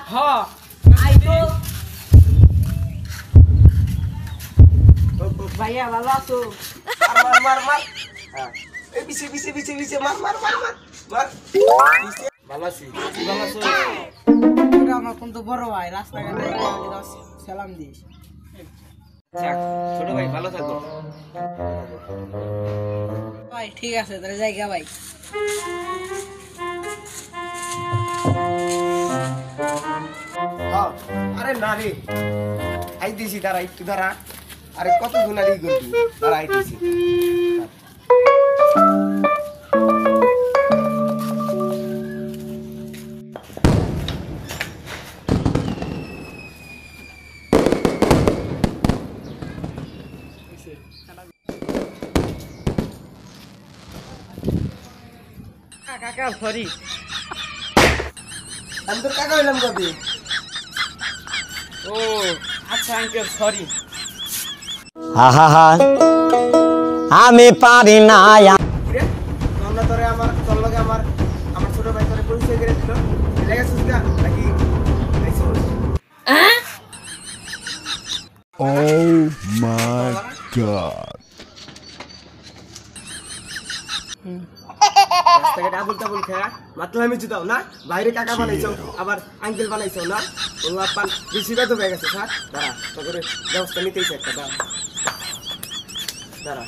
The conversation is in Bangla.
হ্যাঁ আই তো ভাইয়া ভালো আছো মার মার মার হ্যাঁ এই বিছে মার মার মার মার মার ভালো আছি ভালো আছো তোরা আমার কোন তো বড় ভাই রাস্তাঘাটে সালাম দিস যাক ছোট ভাই ভালো থাকো ভাই ঠিক আছে তাহলে জায়গা ভাই হ্যাঁ আরে না রে আইতেছি দাঁড়া একটু দাঁড়া আরে কত গুণারি করবি দাঁড়া আইতেছি কাকা সরি আমি তোর কাকা হইলাম কবে ও আচ্ছা আঙ্কেল সরি আহা আমি পারি না রে তোমরা তোরে আমার তোর লগে আমার ছোট ভাই তোরে পরিচয় করে দিল লেগেছিস না নাকি আইছস Oh my god. রাস্তাঘাটে আবুল তাবুল খেয়া মাত্র আমি জুতাও না বাইরে কাকা বানাইছো আবার আঙ্কেল বানাইছো না ও আপান বেশি তো হয়ে গেছে স্যার দাঁড়া তোর ব্যবস্থা নিতেইছে একটা দাঁড়া